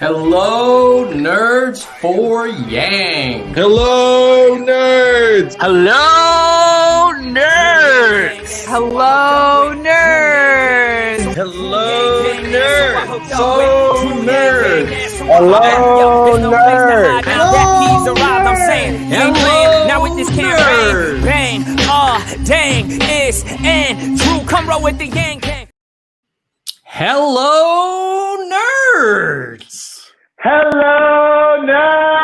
Hello, nerds for Yang. Hello, nerds. Hello, nerds. Hello, nerds. Hello, nerds. Hello, nerds. Hello, nerds. Now with this campaign, bang, dang, it's and Drew, come roll with the Yang Gang. Hello, nerds. Hello, nerds.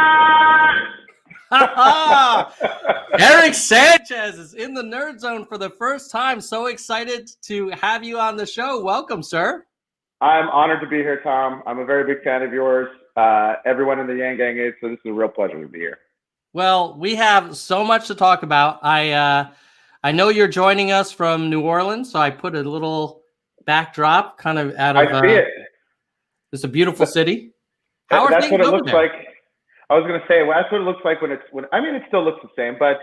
Erick Sanchez is in the Nerd Zone for the first time. So excited to have you on the show. Welcome, sir. I'm honored to be here, Tom. I'm a very big fan of yours. Everyone in the Yang Gang is, so this is a real pleasure to be here. Well, we have so much to talk about. I know you're joining us from New Orleans, so I put a little backdrop kind of out of. I see it. It's a beautiful city. How are that's things what it over looks there? like. I was going to say, well, that's what it looks like when it still looks the same, but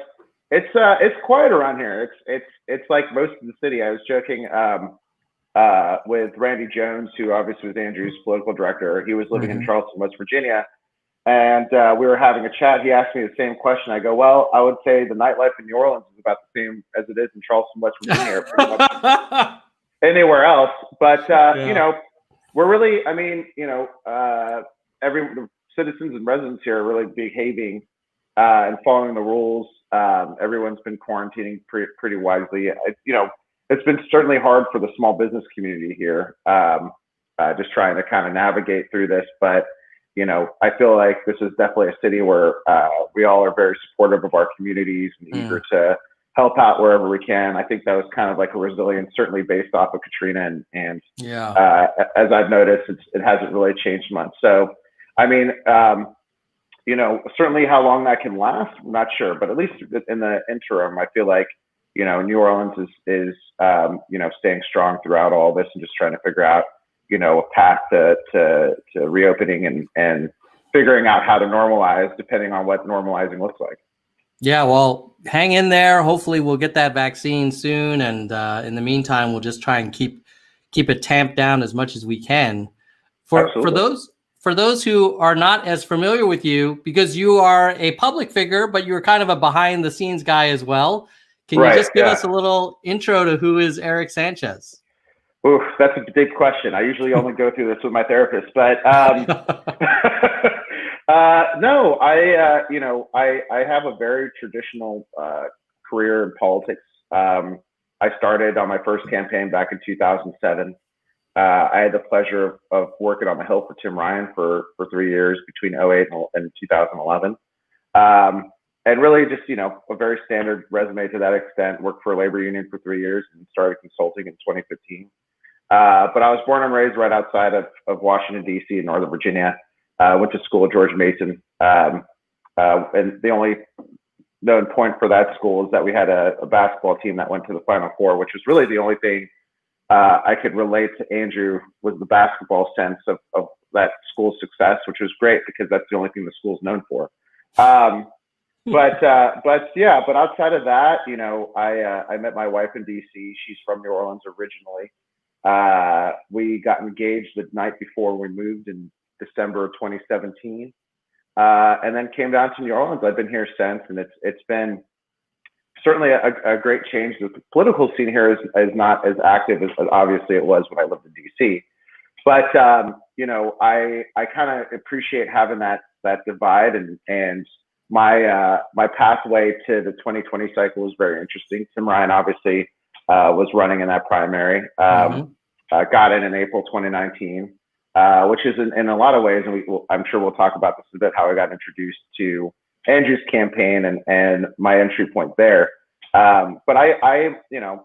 it's quiet around here. It's like most of the city. I was joking with Randy Jones, who obviously was Andrew's political director. He was living in Charleston, West Virginia, and we were having a chat. He asked me the same question. I go, well, I would say the nightlife in New Orleans is about the same as it is in Charleston, West Virginia, or pretty much anywhere else. But you know, we're really, the citizens and residents here are really behaving and following the rules. Everyone's been quarantining pretty wisely. It's been certainly hard for the small business community here, just trying to kind of navigate through this. But, I feel like this is definitely a city where we all are very supportive of our communities and eager to help out wherever we can. I think that was kind of like a resilience, certainly based off of Katrina. And as I've noticed, it hasn't really changed much. So, certainly how long that can last, I'm not sure, but at least in the interim, I feel like, New Orleans is staying strong throughout all this and just trying to figure out, a path to reopening and figuring out how to normalize depending on what normalizing looks like. Yeah, well, hang in there. Hopefully we'll get that vaccine soon. And in the meantime, we'll just try and keep it tamped down as much as we can. For those who are not as familiar with you, because you are a public figure, but you're kind of a behind the scenes guy as well. Can you just give us a little intro to who is Erick Sanchez? Oof, that's a big question. I usually only go through this with my therapist, but no, I have a very traditional career in politics. I started on my first campaign back in 2007. I had the pleasure of working on the Hill for Tim Ryan for 3 years between 2008 and 2011. And really just, a very standard resume to that extent. Worked for a labor union for 3 years and started consulting in 2015. But I was born and raised right outside of Washington, D.C. in Northern Virginia. Went to school at George Mason. And the only known point for that school is that we had a basketball team that went to the Final Four, which was really the only thing I could relate to Andrew was the basketball sense of that school's success, which was great because that's the only thing the school's known for. But outside of that, I met my wife in DC. She's from New Orleans originally. We got engaged the night before we moved in December of 2017, and then came down to New Orleans. I've been here since, and it's been certainly a great change. The political scene here is not as active as obviously it was when I lived in DC. But I kind of appreciate having that divide, and my pathway to the 2020 cycle was very interesting. Tim Ryan obviously was running in that primary. Got in April 2019, which is in a lot of ways, and I'm sure we'll talk about this a bit, how I got introduced to Andrew's campaign and my entry point there. But it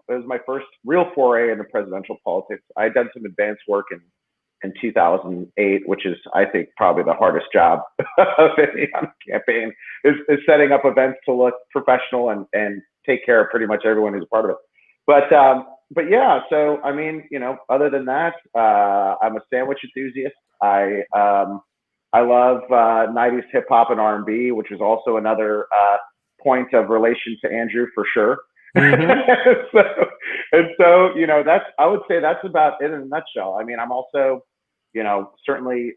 was my first real foray into presidential politics. I had done some advanced work in 2008, which is, I think, probably the hardest job of any on a campaign, is setting up events to look professional and take care of pretty much everyone who's a part of it. But yeah, so other than that, I'm a sandwich enthusiast. I love 90s hip hop and R&B, which is also another point of relation to Andrew for sure. So I would say that's about it in a nutshell. I'm also certainly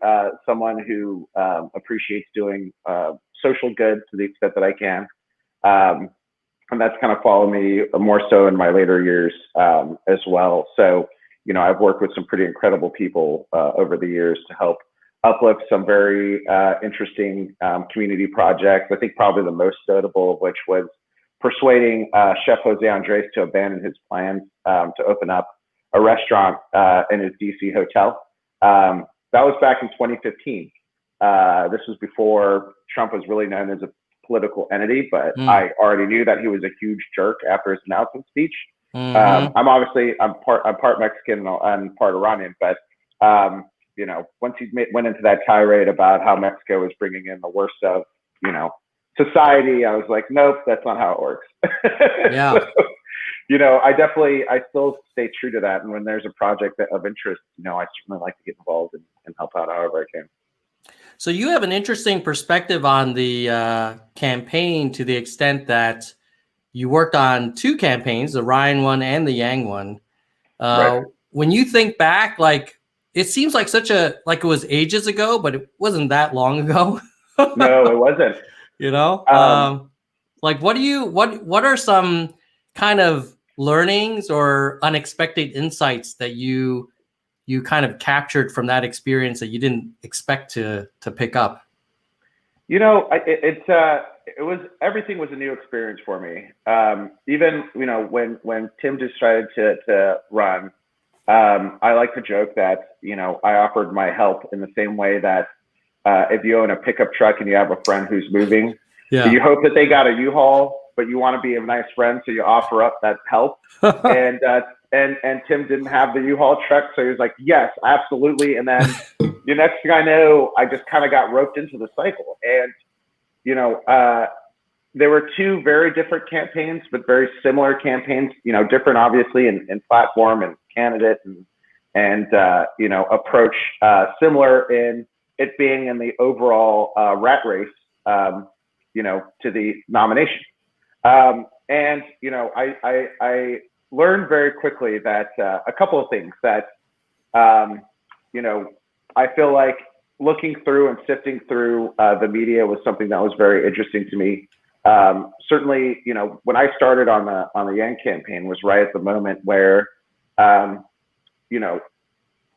someone who appreciates doing social good to the extent that I can. And that's kind of followed me more so in my later years as well. So, I've worked with some pretty incredible people over the years to help uplift some very interesting community projects. I think probably the most notable of which was persuading Chef Jose Andres to abandon his plans to open up a restaurant in his DC hotel. That was back in 2015. This was before Trump was really known as a political entity, but I already knew that he was a huge jerk after his announcement speech. I'm part Mexican and part Iranian, but once he went into that tirade about how Mexico was bringing in the worst of society, I was like, nope, that's not how it works. Yeah. So, I still stay true to that. And when there's a project of interest, I certainly like to get involved and help out however I can. So you have an interesting perspective on the campaign to the extent that you worked on two campaigns, the Ryan one and the Yang one. Right. When you think back, it seems like it was ages ago, but it wasn't that long ago. No, it wasn't. What are some kind of learnings or unexpected insights that you kind of captured from that experience that you didn't expect to pick up? Everything was a new experience for me. Even when Tim decided to run, I like to joke that I offered my help in the same way that if you own a pickup truck and you have a friend who's moving, you hope that they got a U-Haul, but you want to be a nice friend, so you offer up that help. And Tim didn't have the U-Haul truck, so he was like, yes, absolutely. And then the next thing I know, I just kind of got roped into the cycle. And there were two very different campaigns, but very similar campaigns. Different obviously in platform and candidate and approach. Similar in it being in the overall rat race, to the nomination. I learned very quickly that a couple of things that, I feel like looking through and sifting through the media was something that was very interesting to me. Certainly, when I started on the Yang campaign was right at the moment where,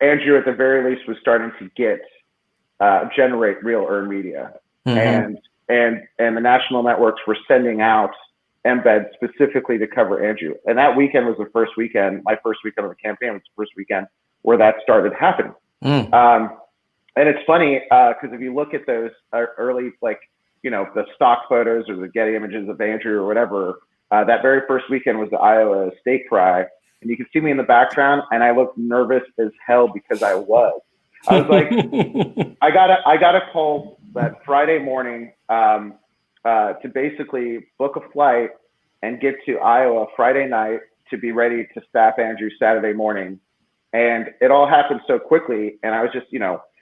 Andrew at the very least was starting to generate real earned media, and the national networks were sending out embeds specifically to cover Andrew. And that weekend was the first weekend, my first weekend of the campaign was the first weekend where that started happening. And it's funny because if you look at those early, the stock photos or the Getty images of Andrew or whatever, that very first weekend was the Iowa state cry. And you can see me in the background and I looked nervous as hell because I was like, I got a call that Friday morning to basically book a flight and get to Iowa Friday night to be ready to staff Andrew Saturday morning. And it all happened so quickly. And I was just,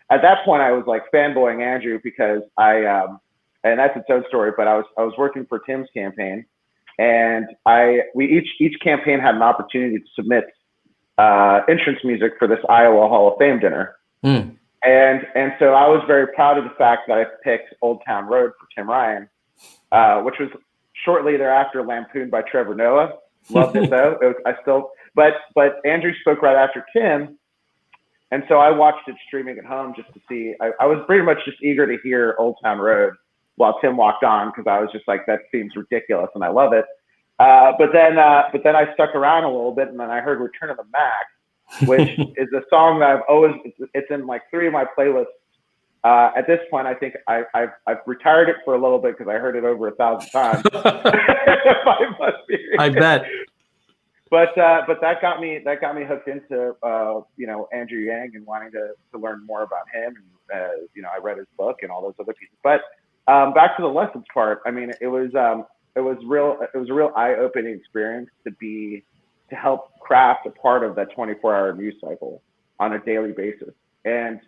at that point I was like fanboying Andrew because and that's its own story, but I was working for Tim's campaign and each campaign had an opportunity to submit entrance music for this Iowa Hall of Fame dinner. And so I was very proud of the fact that I picked Old Town Road for Tim Ryan, which was shortly thereafter lampooned by Trevor Noah. Loved it though. But Andrew spoke right after Tim. And so I watched it streaming at home just to see. I was pretty much just eager to hear Old Town Road while Tim walked on because I was just like, that seems ridiculous and I love it. But then I stuck around a little bit and then I heard Return of the Mac, which is a song that it's in like 3 of my playlists. At this point, I think I've retired it for a little bit because I heard it over 1,000 times. I bet. But that got me hooked into Andrew Yang and wanting to learn more about him. And I read his book and all those other pieces. But back to the lessons part. I mean, it was a real eye-opening experience to help craft a part of that 24-hour news cycle on a daily basis. And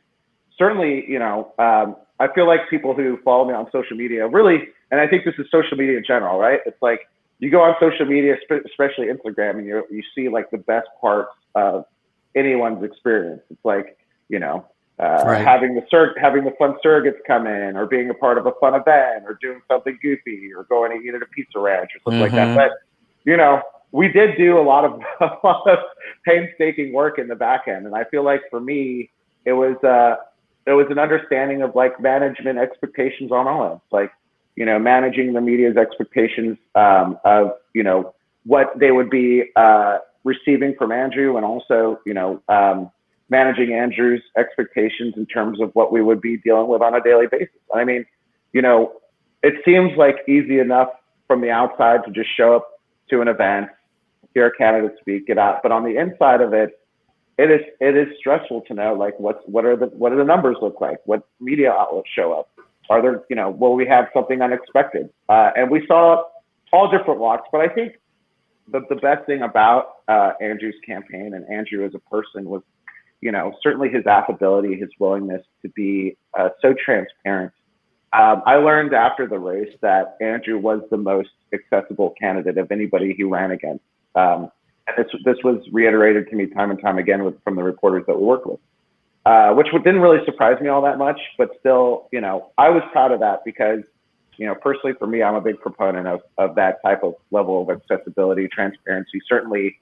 certainly, I feel like people who follow me on social media really, and I think this is social media in general, right? It's like you go on social media, especially Instagram, and you see like the best parts of anyone's experience. It's like, having the fun surrogates come in, or being a part of a fun event, or doing something goofy, or going to eat at a pizza ranch or something like that. But we did do a lot of painstaking work in the back end, and I feel like for me, it was an understanding of like management expectations on all ends, like managing the media's expectations of what they would be receiving from Andrew, and also managing Andrew's expectations in terms of what we would be dealing with on a daily basis. I mean, it seems like easy enough from the outside to just show up to an event, hear a candidate speak, get out. But on the inside of it, it is stressful to know like what do the numbers look like? What media outlets show up? Are there will we have something unexpected? And we saw all different walks. But I think the best thing about Andrew's campaign and Andrew as a person was certainly his affability, his willingness to be so transparent. I learned after the race that Andrew was the most accessible candidate of anybody he ran against. And this was reiterated to me time and time again from the reporters that we worked with, which didn't really surprise me all that much, but still, I was proud of that because, personally for me, I'm a big proponent of that type of level of accessibility, transparency. Certainly,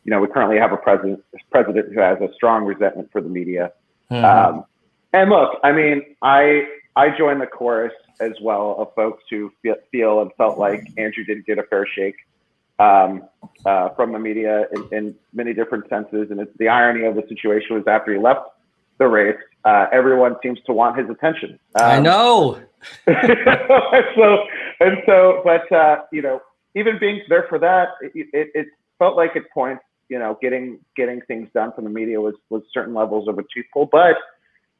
we currently have a president who has a strong resentment for the media. And look, I mean, I joined the chorus as well of folks who feel and felt like Andrew didn't get a fair shake from the media in many different senses. And it's the irony of the situation was after he left the race, everyone seems to want his attention. I know. But even being there for that, it felt like at points, getting things done from the media was certain levels of a toothful, but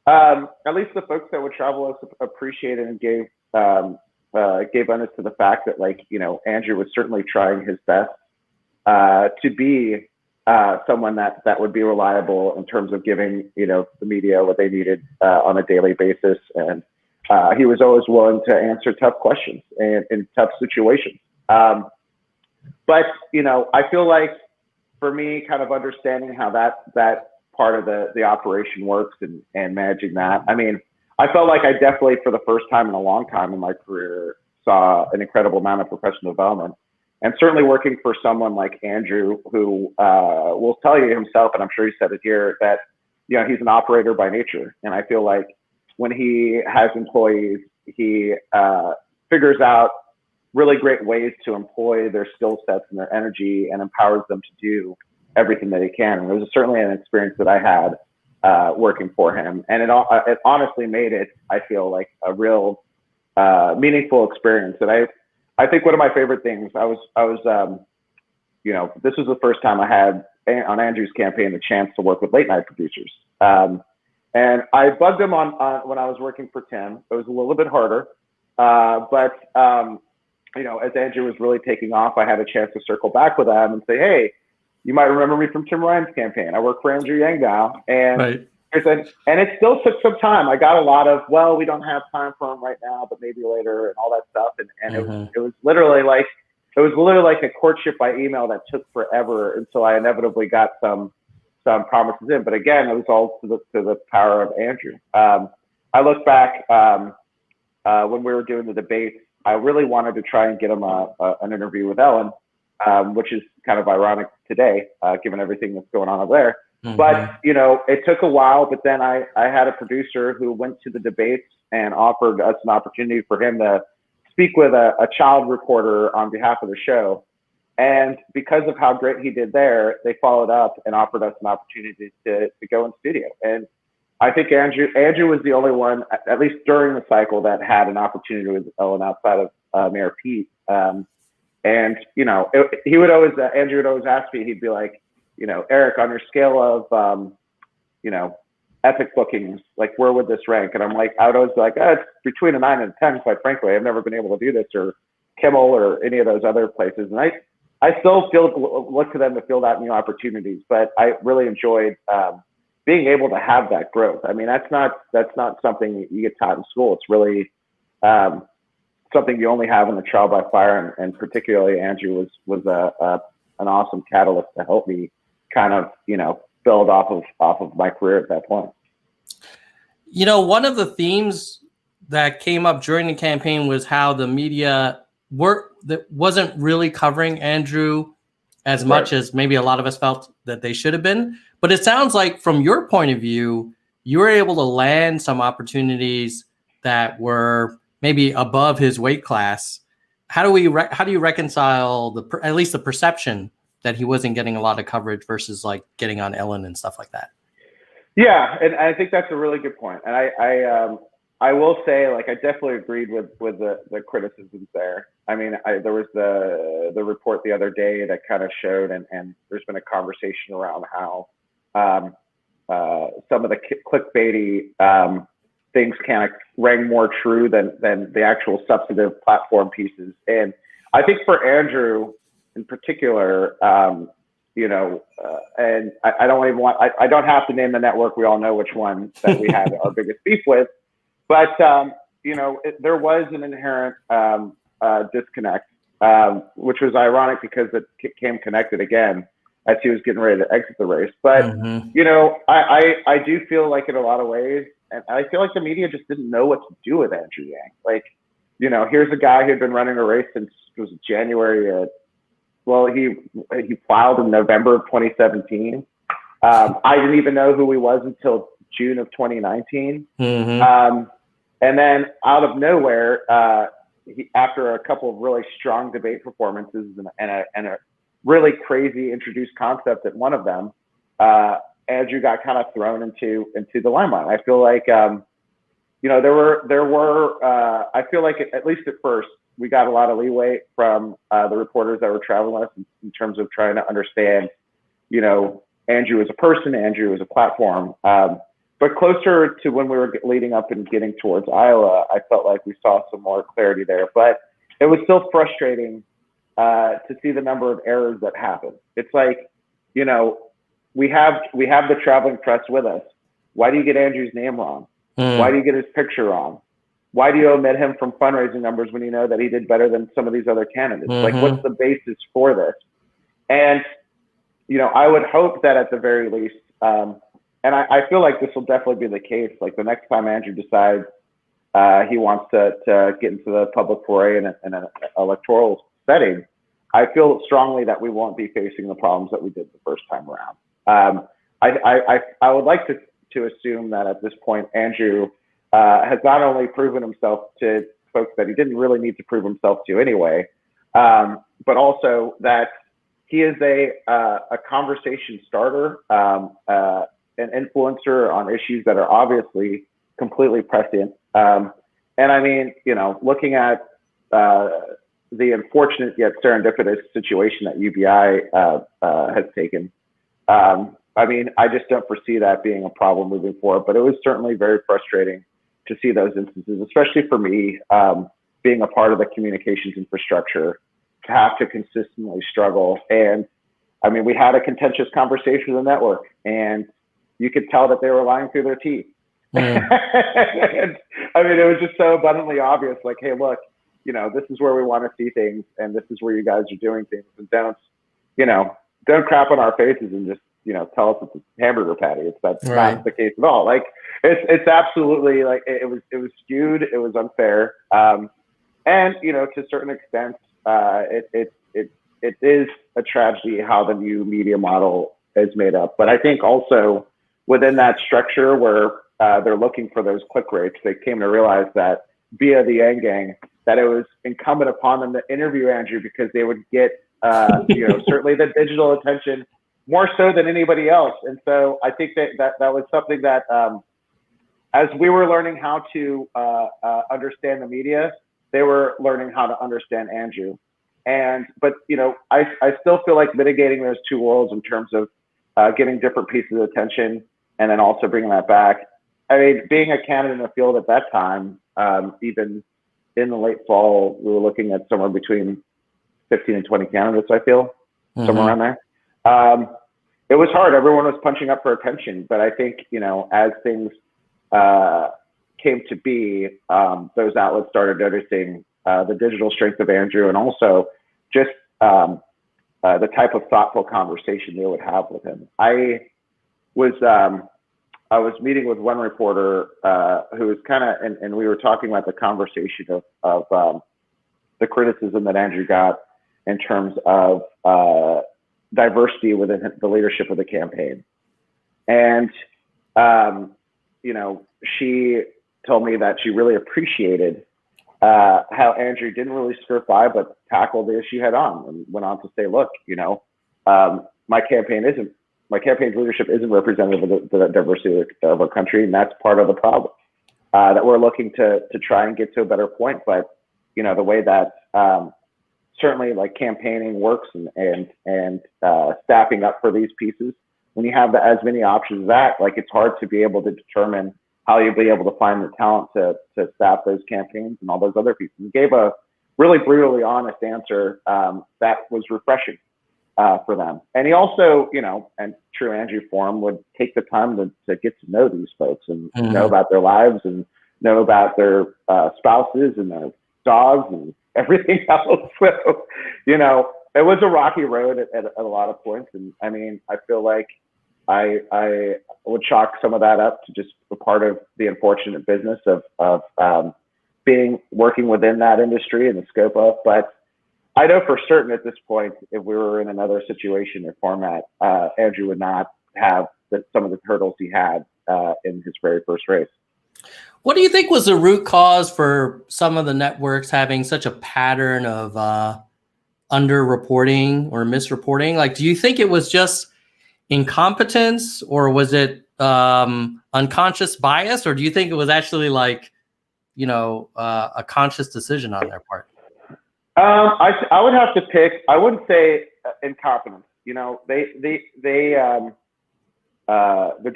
at least the folks that would travel us appreciated and gave us to the fact that Andrew was certainly trying his best to be someone that would be reliable in terms of giving the media what they needed on a daily basis, and he was always willing to answer tough questions and in tough situations. But I feel like for me, kind of understanding how that part of the operation works and managing that. I mean, I felt like I definitely, for the first time in a long time in my career, saw an incredible amount of professional development. And certainly working for someone like Andrew, who will tell you himself, and I'm sure he said it here, that he's an operator by nature. And I feel like when he has employees, he figures out really great ways to employ their skill sets and their energy and empowers them to do everything that he can. And it was certainly an experience that I had working for him. And it honestly made it, I feel like, a real meaningful experience. And I think one of my favorite things, I was this was the first time I had on Andrew's campaign the chance to work with late night producers. And I bugged him on when I was working for Tim. It was a little bit harder, but as Andrew was really taking off, I had a chance to circle back with him and say, hey, you might remember me from Tim Ryan's campaign. I work for Andrew Yang now. And, right. And it still took some time. I got a lot of, well, we don't have time for him right now, but maybe later, and all that stuff. And it was literally like a courtship by email that took forever until I inevitably got some promises in. But again, it was all to the power of Andrew. I look back when we were doing the debates, I really wanted to try and get him an interview with Ellen, which is kind of ironic today, given everything that's going on over there. But, it took a while, but then I had a producer who went to the debates and offered us an opportunity for him to speak with a child reporter on behalf of the show. And because of how great he did there, they followed up and offered us an opportunity to go in studio. And I think Andrew was the only one, at least during the cycle, that had an opportunity with Ellen outside of Mayor Pete. And, Andrew would always ask me, he'd be like, Eric, on your scale of, epic bookings, like where would this rank? And I'm like, I would always be like, it's between a 9 and a 10, quite frankly. I've never been able to do this, or Kimmel or any of those other places. And I still look to them to fill out new opportunities, but I really enjoyed being able to have that growth. I mean, that's not something you get taught in school. It's really something you only have in the trial by fire, and particularly Andrew was an awesome catalyst to help me kind of, build off of my career at that point. One of the themes that came up during the campaign was how the media wasn't really covering Andrew as much as maybe a lot of us felt that they should have been. But it sounds like from your point of view, you were able to land some opportunities that were maybe above his weight class. How do you reconcile at least the perception that he wasn't getting a lot of coverage versus like getting on Ellen and stuff like that? Yeah, and I think that's a really good point. And I will say, like, I definitely agreed with the criticisms there. I mean, there was the report the other day that kind of showed, and there's been a conversation around how some of the clickbaity things kind of rang more true than the actual substantive platform pieces. And I think for Andrew in particular, and I don't even want, I don't have to name the network. We all know which one that we had our biggest beef with. But, there was an inherent disconnect, which was ironic because it came connected again as he was getting ready to exit the race. But, I do feel like in a lot of ways, and I feel like the media just didn't know what to do with Andrew Yang. Like, here's a guy who'd been running a race since it was January. He filed in November of 2017. I didn't even know who he was until June of 2019. And then out of nowhere, after a couple of really strong debate performances and a really crazy introduced concept at one of them, Andrew got kind of thrown into the limelight. I feel like, I feel like at least at first, we got a lot of leeway from the reporters that were traveling with us in terms of trying to understand, Andrew as a person, Andrew as a platform. But closer to when we were leading up and getting towards Iowa, I felt like we saw some more clarity there. But it was still frustrating to see the number of errors that happened. It's like, we have the traveling press with us. Why do you get Andrew's name wrong? Why do you get his picture wrong? Why do you omit him from fundraising numbers when you know that he did better than some of these other candidates? Like, what's the basis for this? And, I would hope that at the very least, and I feel like this will definitely be the case. Like the next time Andrew decides he wants to get into the public foray in an electoral setting, I feel strongly that we won't be facing the problems that we did the first time around. I would like to assume that at this point, Andrew has not only proven himself to folks that he didn't really need to prove himself to anyway, but also that he is a conversation starter, an influencer on issues that are obviously completely prescient. And I mean, looking at the unfortunate yet serendipitous situation that UBI has taken, I mean, I just don't foresee that being a problem moving forward, but it was certainly very frustrating to see those instances, especially for me, being a part of the communications infrastructure, to have to consistently struggle. And I mean, we had a contentious conversation with the network, and you could tell that they were lying through their teeth. And, I mean, it was just so abundantly obvious, like, hey, look, this is where we want to see things, and this is where you guys are doing things, and don't crap on our faces and just, tell us it's a hamburger patty. That's not the case at all. Like, it's absolutely, like, it was skewed, it was unfair. And, to a certain extent, it is a tragedy how the new media model is made up. But I think also within that structure where they're looking for those click rates, they came to realize that via the Yang Gang, that it was incumbent upon them to interview Andrew because they would get, certainly the digital attention more so than anybody else. And so I think that was something that, as we were learning how to understand the media, they were learning how to understand Andrew. But I still feel like mitigating those two worlds in terms of getting different pieces of attention and then also bringing that back. I mean, being a candidate in the field at that time, even in the late fall, we were looking at somewhere between 15 and 20 candidates, I feel, somewhere around there. It was hard. Everyone was punching up for attention. But I think, as things came to be, those outlets started noticing the digital strength of Andrew, and also just the type of thoughtful conversation they would have with him. I was I was meeting with one reporter who was kind of, and we were talking about the conversation of the criticism that Andrew got in terms of diversity within the leadership of the campaign. And, you know, she told me that she really appreciated how Andrew didn't really skirt by, but tackled the issue head on, and went on to say, look, you know, my campaign's leadership isn't representative of the diversity of our country, and that's part of the problem that we're looking to try and get to a better point. But, you know, the way that certainly like campaigning works and staffing up for these pieces, when you have as many options as that, like it's hard to be able to determine how you'll be able to find the talent to staff those campaigns and all those other pieces. He gave a really brutally honest answer that was refreshing for them. And he also, you know, and true Andrew form, would take the time to get to know these folks and know about their lives and know about their spouses and their dogs and everything else. So, you know, it was a rocky road at a lot of points. And I mean, I feel like I would chalk some of that up to just a part of the unfortunate business of working within that industry and the scope of. But I know for certain at this point, if we were in another situation or format, Andrew would not have some of the hurdles he had in his very first race. What do you think was the root cause for some of the networks having such a pattern of underreporting or misreporting? Like, do you think it was just incompetence, or was it unconscious bias, or do you think it was actually like, you know, a conscious decision on their part? I would have to pick. I wouldn't say incompetence. You know, the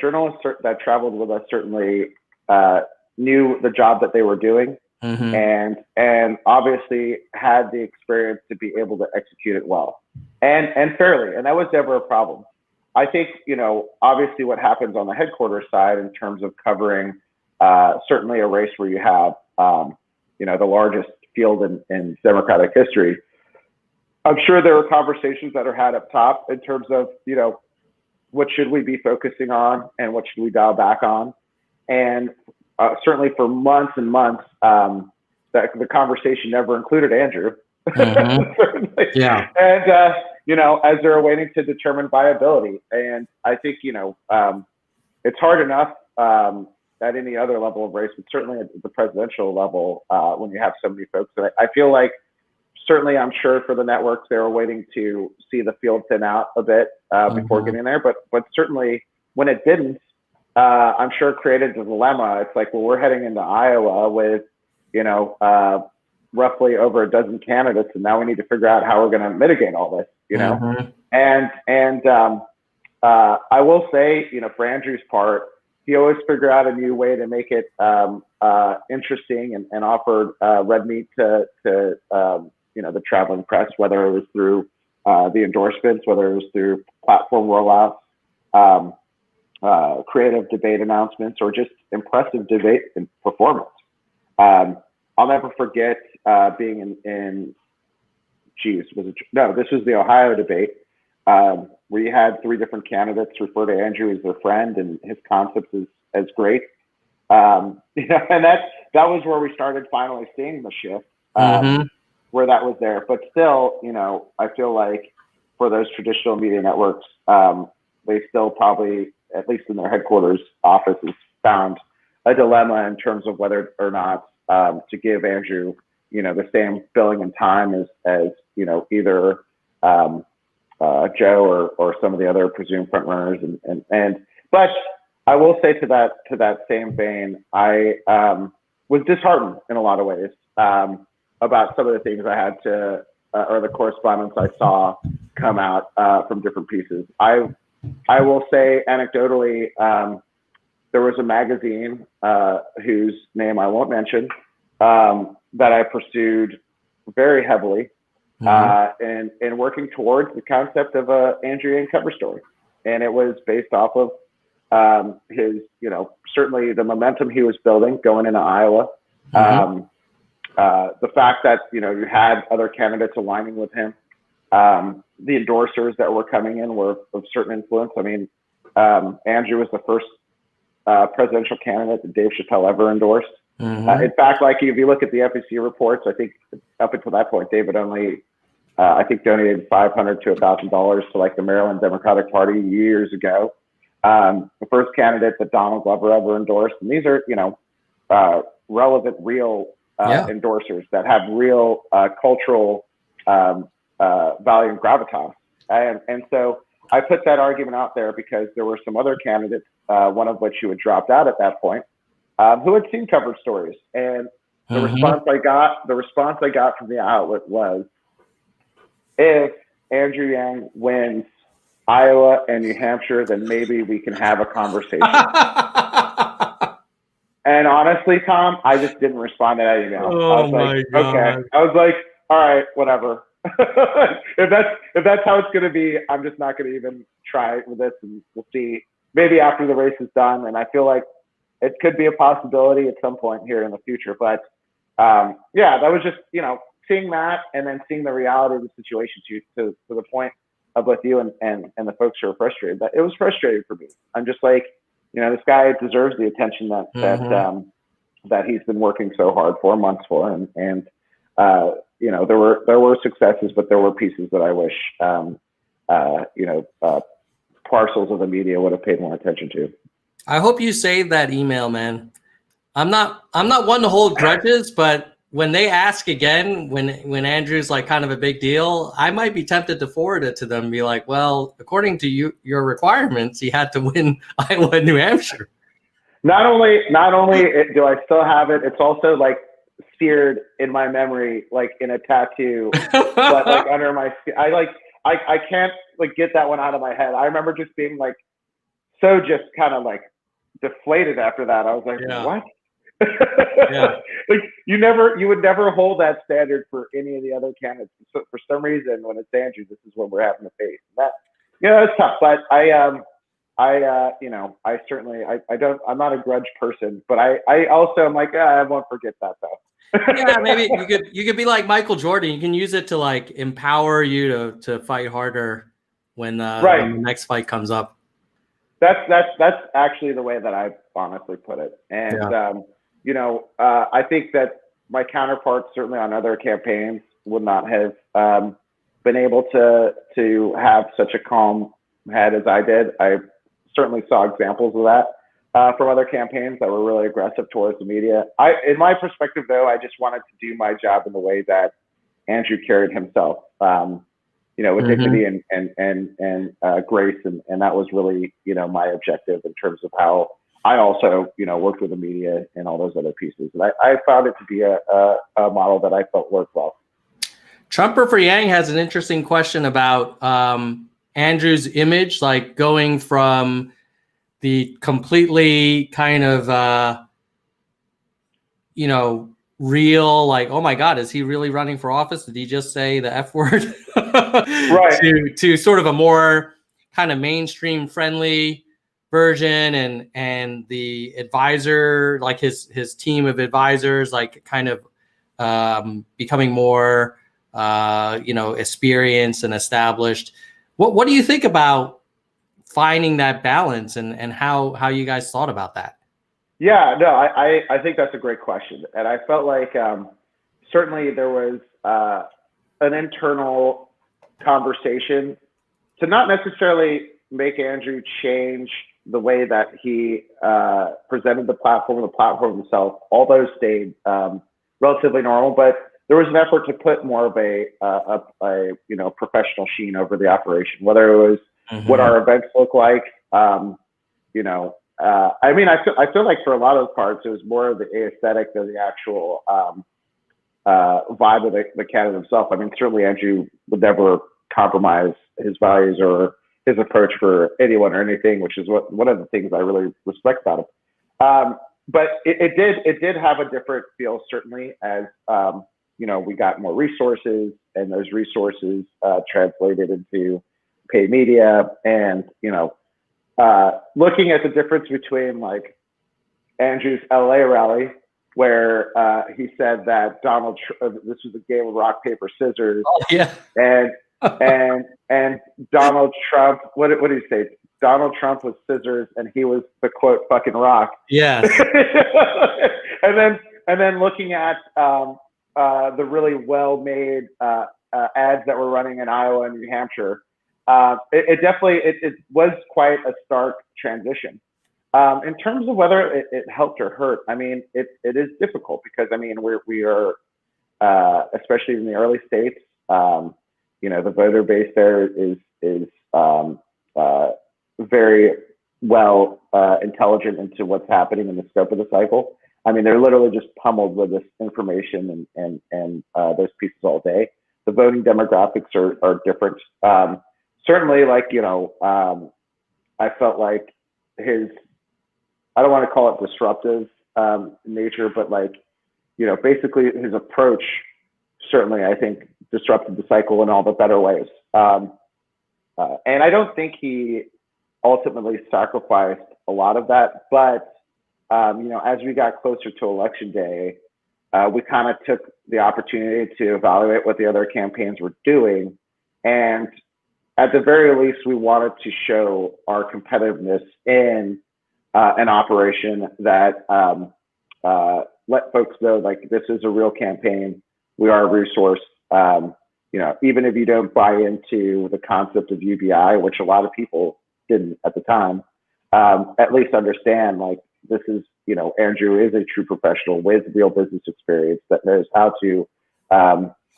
journalists that traveled with us certainly knew the job that they were doing, and obviously had the experience to be able to execute it well and fairly, and that was never a problem. I think, you know, obviously what happens on the headquarters side in terms of covering certainly a race where you have, you know, the largest field in Democratic history. I'm sure there are conversations that are had up top in terms of, you know, what should we be focusing on and what should we dial back on. And certainly for months and months, the conversation never included Andrew. Yeah. And, you know, as they're waiting to determine viability. And I think, you know, it's hard enough at any other level of race, but certainly at the presidential level, when you have so many folks. And I feel like certainly, I'm sure for the networks, they were waiting to see the field thin out a bit before getting there. But certainly when it didn't, I'm sure it created a dilemma. It's like, well, we're heading into Iowa with, you know, roughly over a dozen candidates, and now we need to figure out how we're going to mitigate all this, you know? And I will say, you know, for Andrew's part, he always figured out a new way to make it interesting and offered red meat to you know, the traveling press, whether it was through the endorsements, whether it was through platform rollouts, creative debate announcements, or just impressive debate and performance. I'll never forget being this was the Ohio debate, where you had three different candidates refer to Andrew as their friend and his concepts as great. You know, and that was where we started finally seeing the shift, where that was there. But still, you know, I feel like for those traditional media networks, they still probably, at least in their headquarters offices, found a dilemma in terms of whether or not to give Andrew, you know, the same billing and time as you know, either Joe or some of the other presumed front runners. But I will say to that same vein, I was disheartened in a lot of ways about some of the things I had to, or the correspondence I saw come out from different pieces. I will say anecdotally, there was a magazine whose name I won't mention that I pursued very heavily in working towards the concept of a Andrew Yang cover story. And it was based off of his, you know, certainly the momentum he was building going into Iowa. The fact that, you know, you had other candidates aligning with him. The endorsers that were coming in were of certain influence. I mean, Andrew was the first presidential candidate that Dave Chappelle ever endorsed. Mm-hmm. In fact, like if you look at the FEC reports, I think up until that point, David only, I think, donated $500 to $1,000 to like the Maryland Democratic Party years ago. The first candidate that Donald Glover ever endorsed, and these are, relevant, real endorsers that have real cultural value and gravitas. And so I put that argument out there because there were some other candidates, one of which who had dropped out at that point, who had seen covered stories. And the response I got from the outlet was, if Andrew Yang wins Iowa and New Hampshire, then maybe we can have a conversation. And honestly, Tom, I just didn't respond to that email. I was like, okay. I was like, all right, whatever. if that's how it's going to be, I'm just not going to even try with this, and we'll see. Maybe after the race is done, and I feel like it could be a possibility at some point here in the future. But that was just seeing that, and then seeing the reality of the situation to the point of both you and the folks who are frustrated. That it was frustrating for me. I'm just like, this guy deserves the attention that he's been working so hard for, months for, and there were successes, but there were pieces that I wish parcels of the media would have paid more attention to. I hope you saved that email, man. I'm not one to hold grudges, but when they ask again, when Andrew's like kind of a big deal, I might be tempted to forward it to them and be like, well, according to your requirements, he had to win Iowa and New Hampshire. Not only do I still have it, it's also like seared in my memory, like in a tattoo, but like under my skin. I can't like get that one out of my head. I remember just being like so just kind of like deflated after that. I was like, what? Like you would never hold that standard for any of the other candidates. So for some reason, when it's Andrew, this is what we're having to face. It's tough. But I'm not a grudge person, but I also am like, I won't forget that though. Maybe you could be like Michael Jordan. You can use it to like empower you to fight harder when the next fight comes up. That's actually the way that I honestly put it. And I think that my counterparts, certainly on other campaigns, would not have been able to have such a calm head as I did. I certainly saw examples of that from other campaigns that were really aggressive towards the media. In my perspective, though, I just wanted to do my job in the way that Andrew carried himself, with dignity and grace, and that was really my objective in terms of how I also worked with the media and all those other pieces. And I found it to be a model that I felt worked well. Trumper for Yang has an interesting question about Andrew's image, like going from the completely kind of real, like, oh my God, is he really running for office? Did he just say the F word? Right. to sort of a more kind of mainstream friendly version, and the advisor, like his team of advisors, like kind of becoming more experienced and established. What do you think about finding that balance, and how you guys thought about that? Yeah, no, I think that's a great question. And I felt like certainly there was an internal conversation to not necessarily make Andrew change the way that he presented the platform himself. All those stayed relatively normal, but there was an effort to put more of a professional sheen over the operation, whether it was what our events look like. I feel like for a lot of the parts, it was more of the aesthetic than the actual vibe of the candidate himself. I mean, certainly Andrew would never compromise his values or his approach for anyone or anything, which is one of the things I really respect about him. But it did have a different feel, certainly, as we got more resources, and those resources translated into paid media, and looking at the difference between like Andrew's LA rally, where he said that this was a game of rock, paper, scissors. Oh, yeah. And Donald Trump, what did he say? Donald Trump was scissors and he was the quote fucking rock. Yeah. and then looking at the really well-made ads that were running in Iowa and New Hampshire, it definitely was quite a stark transition. In terms of whether it helped or hurt, I mean, it is difficult because I mean we are especially in the early states, the voter base there is very well intelligent into what's happening in the scope of the cycle. I mean, they're literally just pummeled with this information and those pieces all day. The voting demographics are different. Certainly, like, I felt like I don't want to call it disruptive nature, but like, basically his approach certainly, I think, disrupted the cycle in all the better ways. And I don't think he ultimately sacrificed a lot of that, but as we got closer to election day, we kind of took the opportunity to evaluate what the other campaigns were doing. And at the very least, we wanted to show our competitiveness in an operation that let folks know, like, this is a real campaign. We are a resource. Even if you don't buy into the concept of UBI, which a lot of people didn't at the time, at least understand, like, this is, Andrew is a true professional with real business experience that knows how to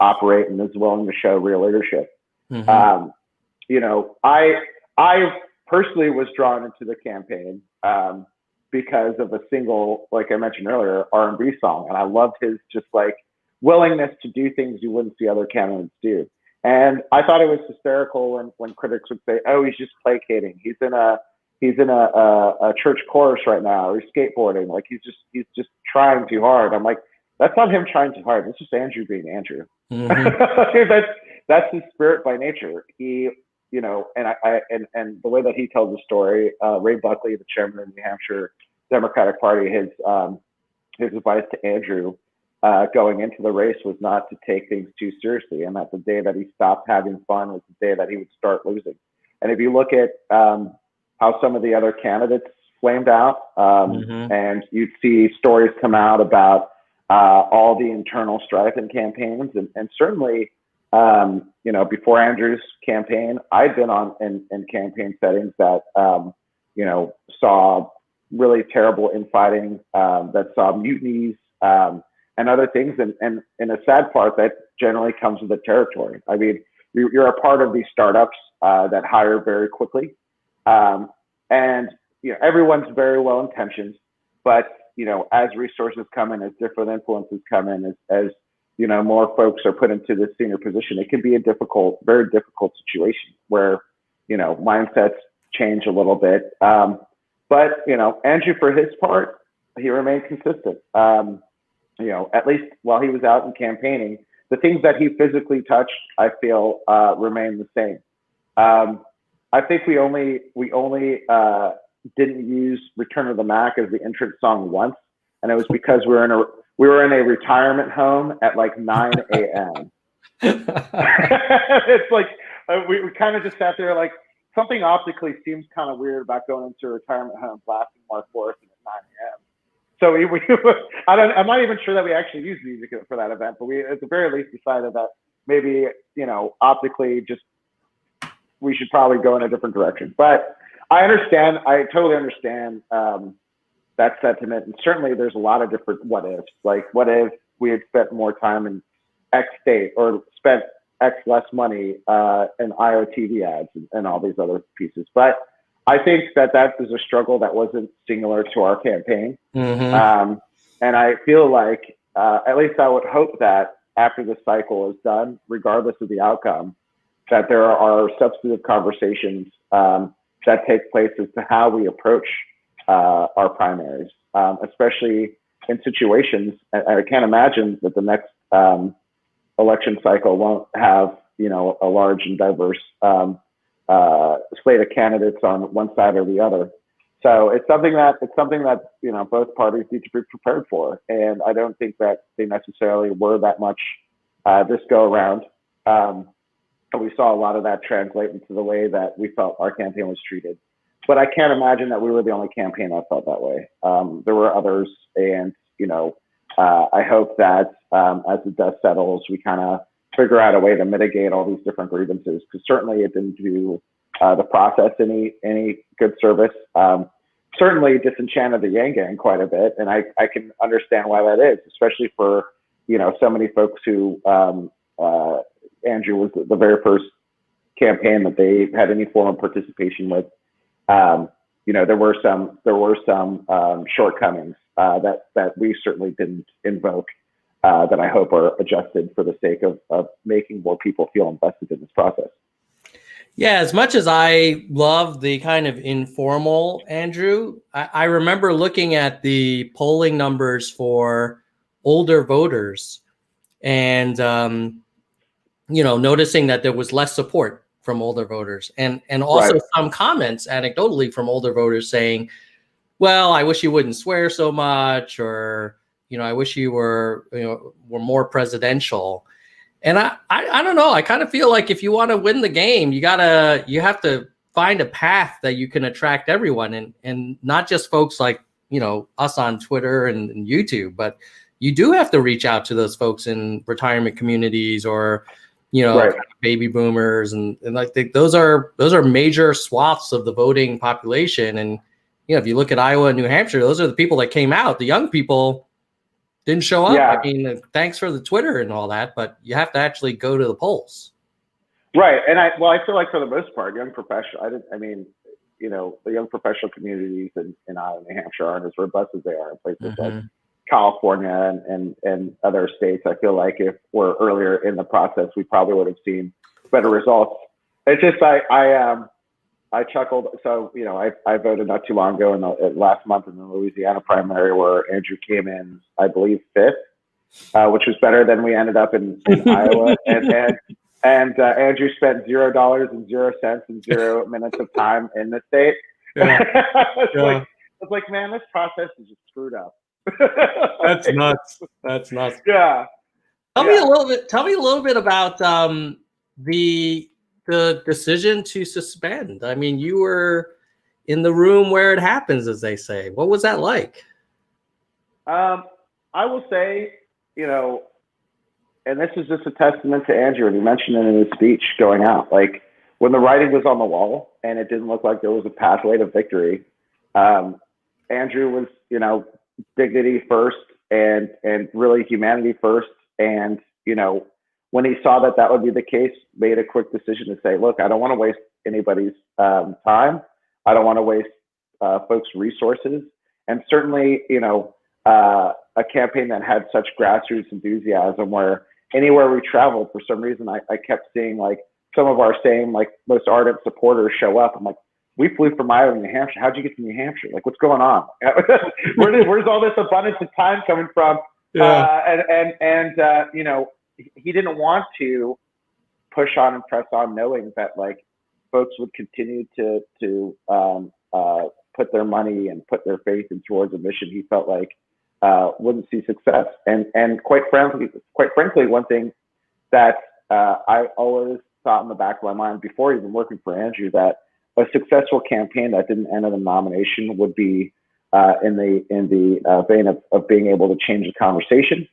operate and is willing to show real leadership. Mm-hmm. I personally was drawn into the campaign because of a single, like I mentioned earlier, R&B song. And I loved his just like willingness to do things you wouldn't see other candidates do. And I thought it was hysterical when critics would say, "Oh, he's just placating. He's in a church chorus right now, or he's skateboarding. Like he's just trying too hard." I'm like, that's not him trying too hard. That's just Andrew being Andrew. Mm-hmm. that's his spirit by nature. He, and the way that he tells the story, Ray Buckley, the chairman of the New Hampshire Democratic Party, his advice to Andrew going into the race was not to take things too seriously, and that the day that he stopped having fun was the day that he would start losing. And if you look at how some of the other candidates flamed out, mm-hmm. and you'd see stories come out about all the internal strife in campaigns, and certainly, before Andrew's campaign, I'd been in campaign settings that, saw really terrible infighting, that saw mutinies, and other things. And a sad part that generally comes with the territory. I mean, you're a part of these startups that hire very quickly. And, everyone's very well intentioned, but, as resources come in, as different influences come in, as more folks are put into this senior position, it can be a very difficult situation where, mindsets change a little bit. But, Andrew, for his part, he remained consistent. At least while he was out and campaigning, the things that he physically touched, I feel, remain the same. I think we only didn't use "Return of the Mac" as the entrance song once, and it was because we were in a retirement home at like 9 a.m. It's like we kind of just sat there, like, something optically seems kind of weird about going into a retirement home blasting Mark Morrison at 9 a.m. So I'm not even sure that we actually used music for that event, but we at the very least decided that maybe, optically just we should probably go in a different direction. But I totally understand that sentiment. And certainly there's a lot of different what ifs. Like, what if we had spent more time in X state, or spent X less money in IOTV ads and all these other pieces. But I think that is a struggle that wasn't singular to our campaign. Mm-hmm. And I feel like, at least I would hope that after the cycle is done, regardless of the outcome, that there are substantive conversations that take place as to how we approach our primaries, especially in situations. I can't imagine that the next election cycle won't have, a large and diverse slate of candidates on one side or the other. So it's something that both parties need to be prepared for, and I don't think that they necessarily were that much this go around. We saw a lot of that translate into the way that we felt our campaign was treated. but I can't imagine that we were the only campaign that felt that way. There were others, and I hope that as the dust settles, we kind of figure out a way to mitigate all these different grievances, because certainly it didn't do the process any good service. Certainly disenchanted the Yang Gang quite a bit, and I can understand why that is, especially for so many folks who Andrew was the very first campaign that they had any form of participation with. There were some shortcomings that we certainly didn't invoke, that I hope are adjusted for the sake of making more people feel invested in this process. Yeah, as much as I love the kind of informal Andrew, I remember looking at the polling numbers for older voters and, noticing that there was less support from older voters and also some comments anecdotally from older voters saying, well, I wish you wouldn't swear so much, or, I wish you were more presidential. And I don't know. I kind of feel like if you want to win the game, you have to find a path that you can attract everyone, and not just folks like, us on Twitter and YouTube, but you do have to reach out to those folks in retirement communities or, baby boomers. And like those are major swaths of the voting population. And, if you look at Iowa and New Hampshire, those are the people that came out. The young people didn't show up. Yeah. I mean, thanks for the Twitter and all that, but you have to actually go to the polls. Right. And I feel like for the most part, young professional, the young professional communities in Iowa and New Hampshire aren't as robust as they are in places like California and other states. I feel like if we're earlier in the process, we probably would have seen better results. It's just, I chuckled. So, I voted not too long ago last month in the Louisiana primary, where Andrew came in, I believe, 5th, which was better than we ended up in Iowa. And Andrew spent $0 and 0 cents and 0 minutes of time in the state. Yeah. It's like, man, this process is just screwed up. That's nuts. That's nuts. Yeah. Tell me a little bit about the decision to suspend. I mean, you were in the room where it happens, as they say. What was that like? I will say, and this is just a testament to Andrew, and he mentioned it in his speech going out. Like, when the writing was on the wall and it didn't look like there was a pathway to victory, Andrew was, dignity first and really humanity first. And, when he saw that would be the case, made a quick decision to say, look, I don't want to waste anybody's time. I don't want to waste folks' resources. And certainly, a campaign that had such grassroots enthusiasm, where anywhere we traveled, for some reason, I kept seeing like some of our same, like, most ardent supporters show up. I'm like, we flew from Iowa to New Hampshire. How'd you get to New Hampshire? Like, what's going on? Where's all this abundance of time coming from? Yeah. He didn't want to push on and press on, knowing that like folks would continue to put their money and put their faith in towards a mission he felt like wouldn't see success. And quite frankly, one thing that I always thought in the back of my mind before even working for Andrew, that a successful campaign that didn't end in a nomination would be in the vein of being able to change the conversation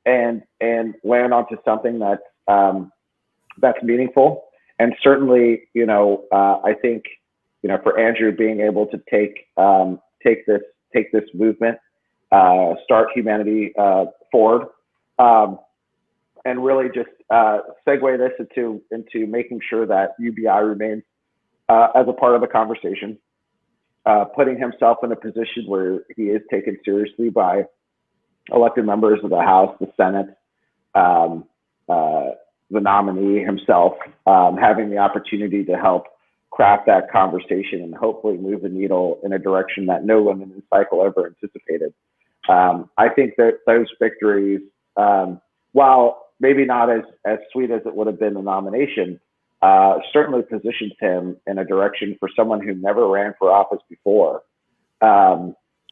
and land onto something that's meaningful. And certainly, I think, for Andrew being able to take this movement, start humanity forward, and really just segue this into making sure that UBI remains as a part of the conversation, putting himself in a position where he is taken seriously by elected members of the House, the Senate, the nominee himself, having the opportunity to help craft that conversation and hopefully move the needle in a direction that no one in this cycle ever anticipated. I think that those victories, while maybe not as sweet as it would have been the nomination, certainly positions him in a direction for someone who never ran for office before.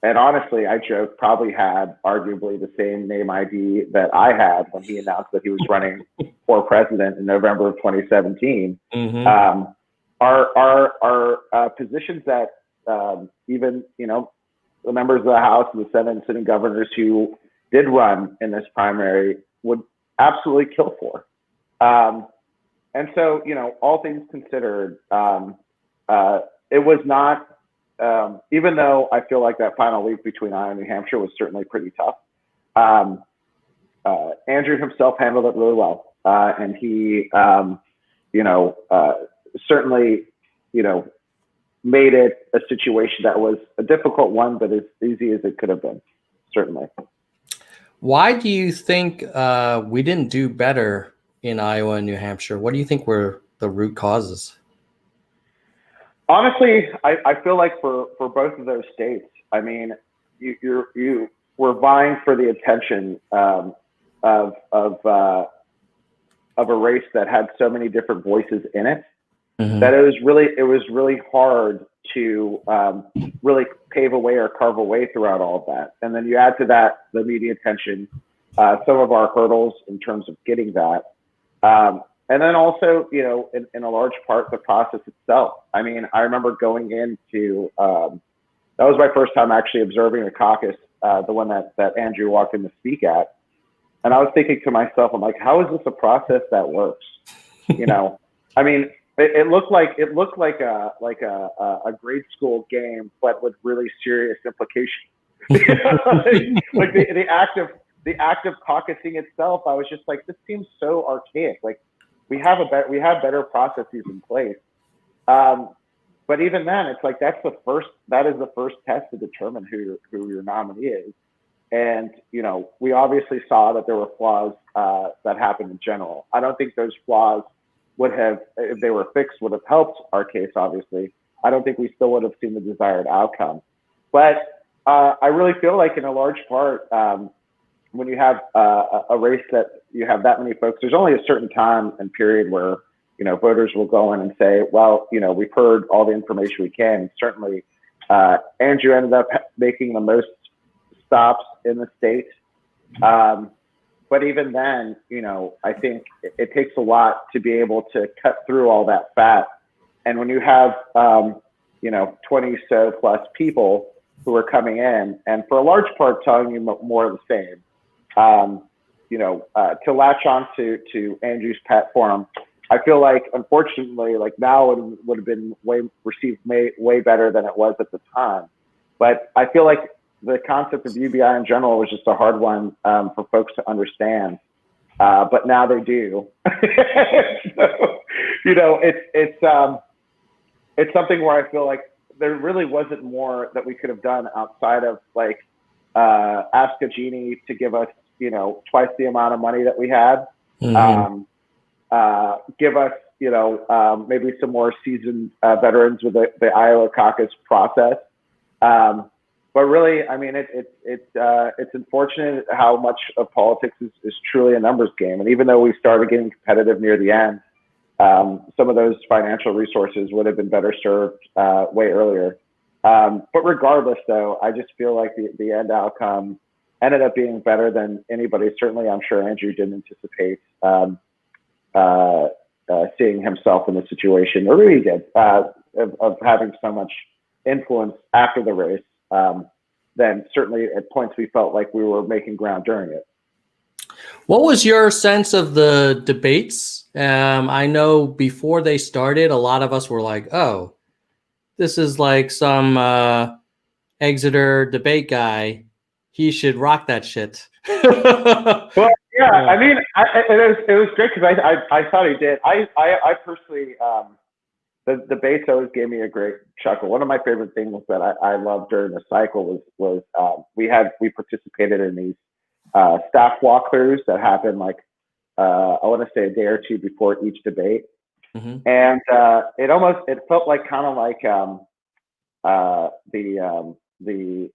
And honestly, I joke, probably had arguably the same name ID that I had when he announced that he was running for president in November of 2017. Mm-hmm. are positions that even the members of the House and the Senate and sitting governors who did run in this primary would absolutely kill for. And so, all things considered, it was not, even though I feel like that final week between Iowa and New Hampshire was certainly pretty tough. Andrew himself handled it really well. And he, certainly, made it a situation that was a difficult one, but as easy as it could have been, certainly. Why do you think we didn't do better in Iowa and New Hampshire? What do you think were the root causes? Honestly, I feel like for both of those states, I mean, you were vying for the attention of a race that had so many different voices in it. Mm-hmm. That it was really hard to really pave a way or carve a way throughout all of that. And then you add to that the media attention, some of our hurdles in terms of getting that. And then also, in a large part, the process itself. I mean, I remember going into, that was my first time actually observing the caucus, the one that Andrew walked in to speak at. And I was thinking to myself, I'm like, how is this a process that works? I mean, it looked like a grade school game, but with really serious implications. like the act of caucusing itself, I was just like, this seems so archaic. Like we have better processes in place. But even then, it's like that is the first test to determine who your nominee is. And we obviously saw that there were flaws that happened in general. I don't think those flaws would have, if they were fixed, would have helped our case, obviously. I don't think we still would have seen the desired outcome. But I really feel like in a large part, when you have a race that you have that many folks, there's only a certain time and period where, voters will go in and say, well, we've heard all the information we can. Certainly, Andrew ended up making the most stops in the state. But even then, I think it takes a lot to be able to cut through all that fat. And when you have, 20 so plus people who are coming in and for a large part telling you more of the same, to latch on to Andrew's platform, I feel like, unfortunately, like now it would have been received way better than it was at the time. But I feel like the concept of UBI in general was just a hard one for folks to understand, but now they do. So, it's something where I feel like there really wasn't more that we could have done outside of like ask a genie to give us twice the amount of money that we had, mm-hmm. Give us maybe some more seasoned veterans with the Iowa caucus process. But really, I mean, it's unfortunate how much of politics is truly a numbers game. And even though we started getting competitive near the end, some of those financial resources would have been better served way earlier. But regardless, though, I just feel like the end outcome ended up being better than anybody. Certainly, I'm sure Andrew didn't anticipate seeing himself in the situation, or really did, of having so much influence after the race. Then certainly at points we felt like we were making ground during it. What was your sense of the debates? I know before they started, a lot of us were like, oh, this is like some Exeter debate guy. He should rock that shit. Well, yeah, I mean, it was great because I thought he did. I personally, the debates always gave me a great chuckle. One of my favorite things that I loved during the cycle was we participated in these staff walkthroughs that happened like I want to say a day or two before each debate, mm-hmm. And it felt like kind of like the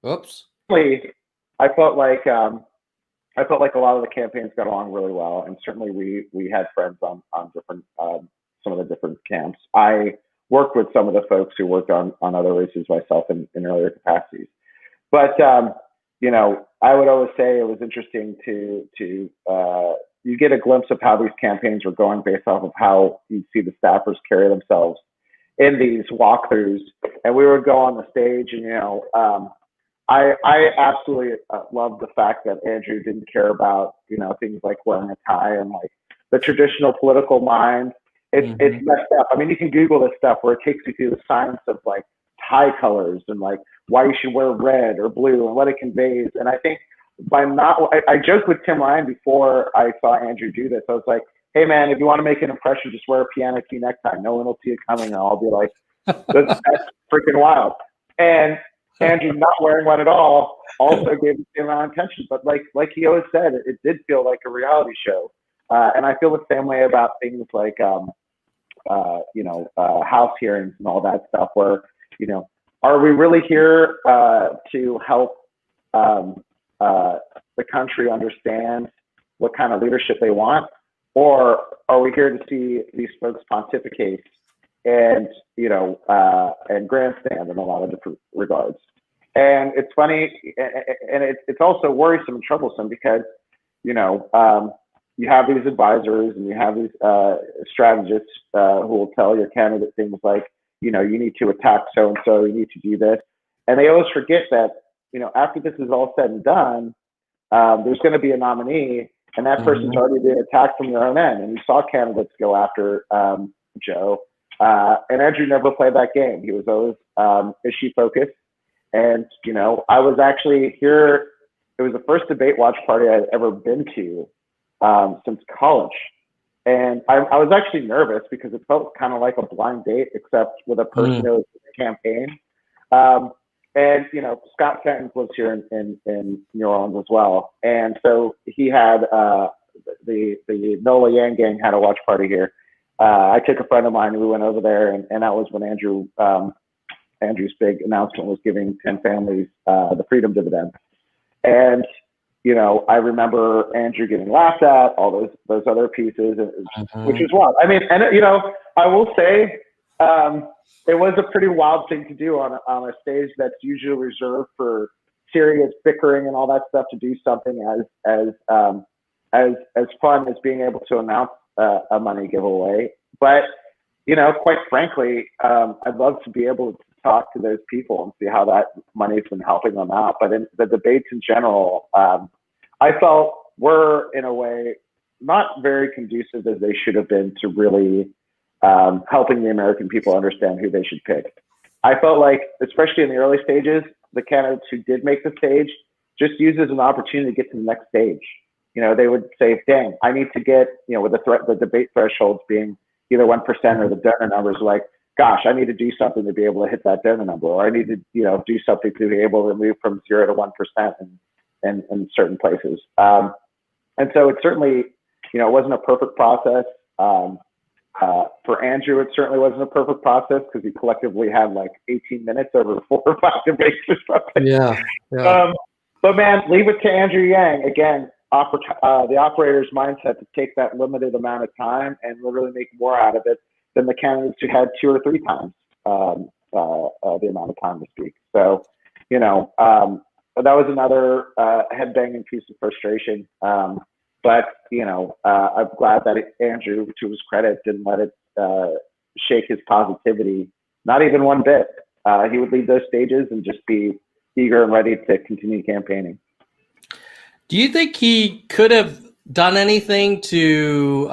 Oops. I felt like a lot of the campaigns got along really well, and certainly we had friends on different some of the different camps. I worked with some of the folks who worked on other races myself in earlier capacities, but I would always say it was interesting to you get a glimpse of how these campaigns were going based off of how you see the staffers carry themselves in these walkthroughs. And we would go on the stage, and I absolutely love the fact that Andrew didn't care about things like wearing a tie and like the traditional political mind. It's messed up. I mean, you can Google this stuff where it takes you through the science of like tie colors and like why you should wear red or blue and what it conveys. And I think I joked with Tim Ryan before I saw Andrew do this. I was like, hey man, if you want to make an impression, just wear a piano key necktie. No one will see it coming. And I'll be like, that's freaking wild. And Andrew not wearing one at all also gave the same amount of attention. But like he always said, it did feel like a reality show. And I feel the same way about things like, house hearings and all that stuff where, are we really here to help the country understand what kind of leadership they want? Or are we here to see these folks pontificate and, and grandstand in a lot of different regards? And it's funny, and it's also worrisome and troublesome because, you have these advisors and you have these strategists who will tell your candidate things like, you need to attack so-and-so, you need to do this. And they always forget that, after this is all said and done, there's going to be a nominee, and that person's already been attacked from their own end. And you saw candidates go after Joe, and Andrew never played that game. He was always issue focused. And, I was actually here. It was the first debate watch party I'd ever been to since college. And I was actually nervous because it felt kind of like a blind date, except with a person who was in the campaign. And, Scott Fenton lives here in New Orleans as well. And so he had the Nola Yang gang had a watch party here. I took a friend of mine and we went over there, and that was when Andrew's big announcement was giving 10 families the freedom dividend. And, I remember Andrew getting laughed at, all those other pieces, which was wild. I mean, and, I will say it was a pretty wild thing to do on a stage that's usually reserved for serious bickering and all that stuff, to do something as fun as being able to announce a money giveaway. But, quite frankly, I'd love to be able to talk to those people and see how that money's been helping them out. But in the debates in general, I felt were in a way not very conducive as they should have been to really helping the American people understand who they should pick. I felt like, especially in the early stages, the candidates who did make the stage just used it as an opportunity to get to the next stage. They would say, dang, I need to get, with the debate thresholds being either 1% or the donor numbers, like, gosh, I need to do something to be able to hit that donor number, or I need to, do something to be able to move from 0 to 1% in certain places. And so it certainly, it wasn't a perfect process. For Andrew, it certainly wasn't a perfect process because he collectively had like 18 minutes over 4 or 5 debates or something. Yeah. But man, leave it to Andrew Yang. Again, the operator's mindset to take that limited amount of time and literally make more out of it than the candidates who had 2 or 3 times the amount of time to speak. So, that was another head-banging piece of frustration. But, I'm glad that Andrew, to his credit, didn't let it shake his positivity, not even one bit. He would leave those stages and just be eager and ready to continue campaigning. Do you think he could have done anything to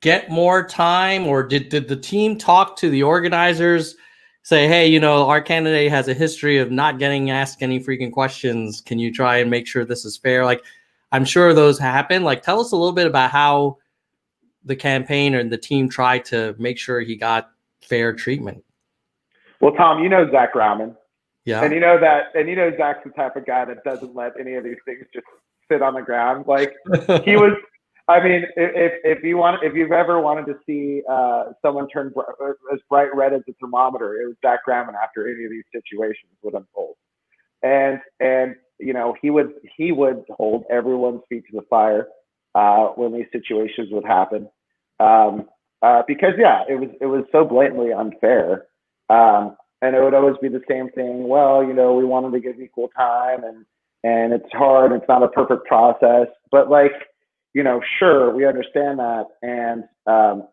get more time, or did the team talk to the organizers, say, hey, our candidate has a history of not getting asked any freaking questions. Can you try and make sure this is fair? Like, I'm sure those happen. Like, tell us a little bit about how the campaign and the team tried to make sure he got fair treatment. Well, Tom, Zach Grauman. Yeah. And Zach's the type of guy that doesn't let any of these things just sit on the ground. Like, he was, I mean, if you've ever wanted to see someone turn as bright red as a thermometer, it was Zach Grauman after any of these situations would unfold. And he would hold everyone's feet to the fire when these situations would happen, because it was so blatantly unfair, and it would always be the same thing. Well, we wanted to give equal time, and and it's hard. It's not a perfect process, but like, sure, we understand that. And,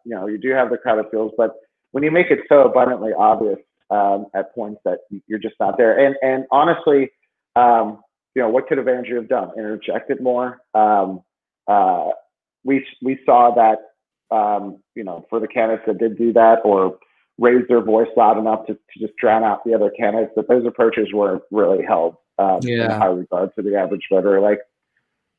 you do have the crowd appeals, but when you make it so abundantly obvious at points that you're just not there. And honestly, what could have Andrew have done? Interjected more. We saw that, for the candidates that did do that or raise their voice loud enough to just drown out the other candidates, that those approaches weren't really held in high regard to the average voter. Like,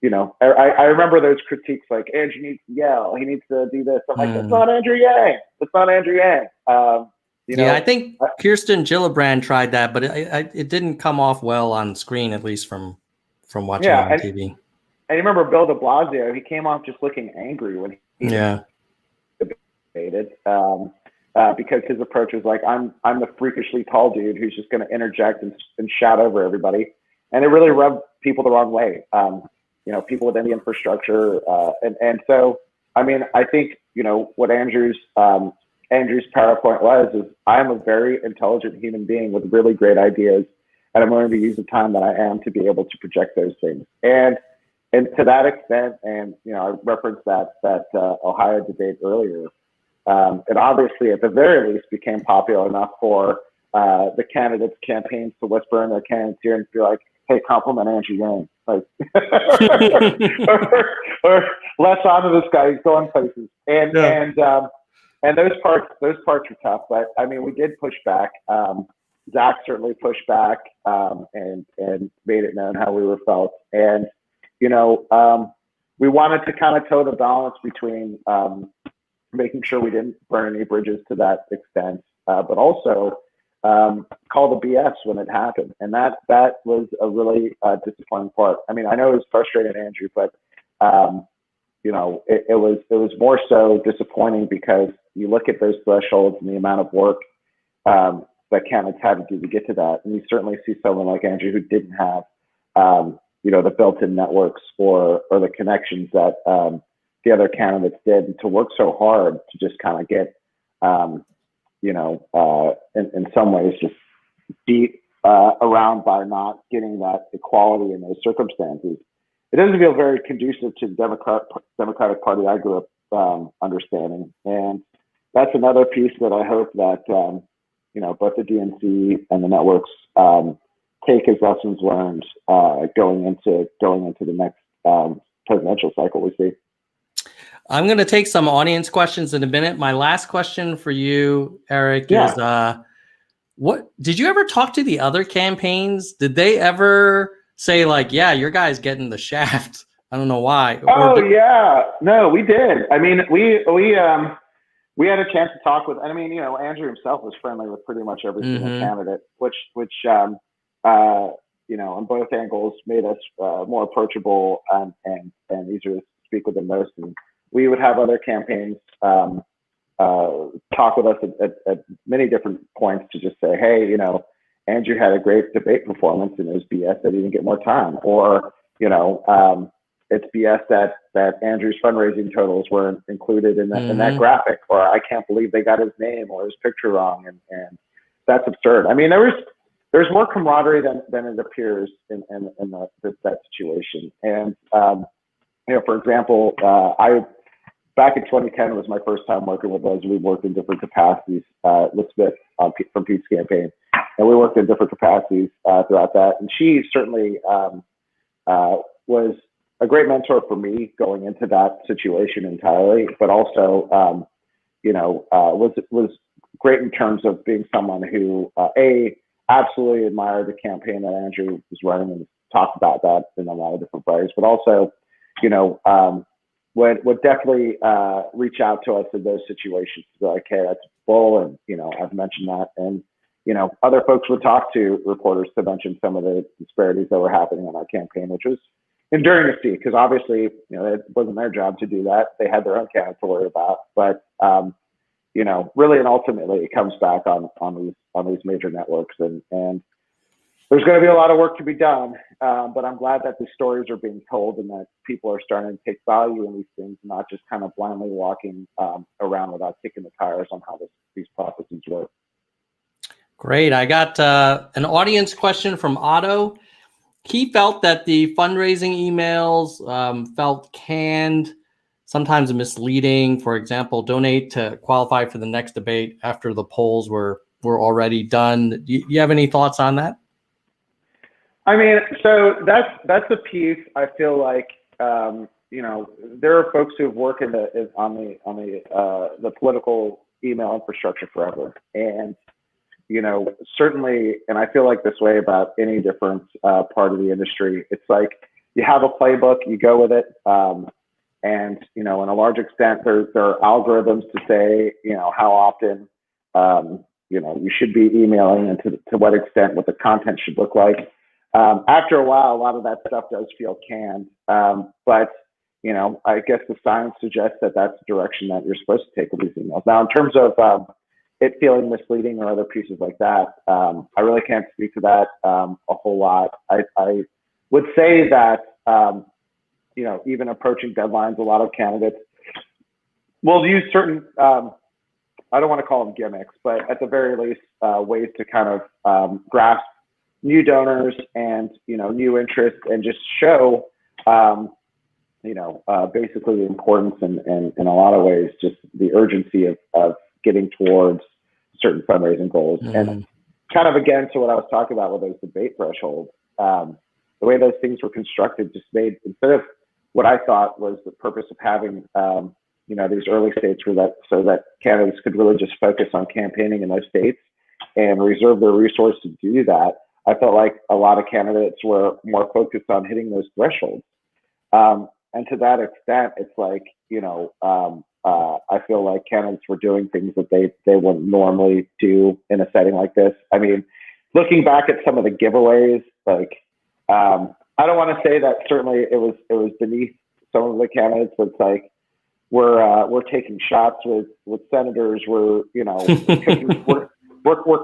I remember those critiques like, Andrew needs to yell, he needs to do this. I'm like, that's not Andrew Yang. That's not Andrew Yang. I think Kirsten Gillibrand tried that, but it didn't come off well on screen, at least from watching on TV. I remember Bill de Blasio, he came off just looking angry when he debated because his approach was like, I'm the freakishly tall dude who's just going to interject and shout over everybody. And it really rubbed people the wrong way. People within the infrastructure. And so, I mean, I think, what Andrew's PowerPoint is I'm a very intelligent human being with really great ideas, and I'm going to use the time that I am to be able to project those things. And to that extent, and, I referenced that Ohio debate earlier, it obviously, at the very least, became popular enough for the candidates' campaigns to whisper in their candidates' ear and be like, hey, compliment Andrew Yang. Like, or let's honor this guy. He's going places. And those parts were tough. But I mean, we did push back. Zach certainly pushed back and made it known how we were felt. And we wanted to kind of toe the balance between making sure we didn't burn any bridges to that extent, but also call the BS when it happened. And that was a really disappointing part. I mean, I know it was frustrating, Andrew, but it was more so disappointing because you look at those thresholds and the amount of work that candidates had to do to get to that. And you certainly see someone like Andrew who didn't have the built-in networks or the connections that the other candidates did, and to work so hard to just kind of get in some ways just beat around by not getting that equality in those circumstances. It doesn't feel very conducive to the Democratic Party I grew up understanding. And that's another piece that I hope that, both the DNC and the networks take as lessons learned going into the next presidential cycle we see. I'm going to take some audience questions in a minute. My last question for you, Eric, is what did you ever talk to the other campaigns? Did they ever say like, yeah, your guy's getting the shaft? I don't know why. No, we did. I mean, we had a chance to talk with, I mean, Andrew himself was friendly with pretty much every single candidate, which on both angles made us more approachable and easier to speak with the most. And we would have other campaigns talk with us at many different points to just say, hey, Andrew had a great debate performance and it was BS that he didn't get more time. Or, it's BS that Andrew's fundraising totals weren't included in that graphic, or I can't believe they got his name or his picture wrong. And that's absurd. I mean, there's more camaraderie than it appears in that situation. And, for example, back in 2010 was my first time working with those. We worked in different capacities, with Smith from Pete's campaign, and we worked in different capacities throughout that. And she certainly was a great mentor for me going into that situation entirely, but also, was great in terms of being someone who, absolutely admired the campaign that Andrew was running and talked about that in a lot of different ways, but also, would definitely reach out to us in those situations to be like, hey, that's bull. And, I've mentioned that. And, other folks would talk to reporters to mention some of the disparities that were happening in our campaign, which was enduring to see, because obviously, it wasn't their job to do that. They had their own candidates to worry about. But, really and ultimately, it comes back on these major networks. And there's going to be a lot of work to be done, but I'm glad that these stories are being told and that people are starting to take value in these things, not just kind of blindly walking around without kicking the tires on how these processes work. Great. I got an audience question from Otto. he felt that the fundraising emails felt canned, sometimes misleading. For example, donate to qualify for the next debate after the polls were already done. Do you have any thoughts on that? I mean, so that's a piece. I feel like there are folks who've worked on the political email infrastructure forever, and certainly, and I feel like this way about any different part of the industry. It's like you have a playbook, you go with it, and in a large extent, there are algorithms to say how often you should be emailing, and to what extent, what the content should look like. After a while, a lot of that stuff does feel canned, but I guess the science suggests that that's the direction that you're supposed to take with these emails. Now, in terms of it feeling misleading or other pieces like that, I really can't speak to that a whole lot. I would say that even approaching deadlines, a lot of candidates will use certain I don't want to call them gimmicks, but at the very least, ways to kind of grasp new donors and new interest, and just show basically the importance and in a lot of ways just the urgency of getting towards certain fundraising goals. Mm-hmm. And kind of again to what I was talking about with those debate thresholds, the way those things were constructed just made, instead of what I thought was the purpose of having these early states so that candidates could really just focus on campaigning in those states and reserve their resources to do that, I felt like a lot of candidates were more focused on hitting those thresholds. And to that extent, it's like, I feel like candidates were doing things that they wouldn't normally do in a setting like this. I mean, looking back at some of the giveaways, like, I don't want to say that certainly it was beneath some of the candidates, but it's like, we're taking shots with senators. We're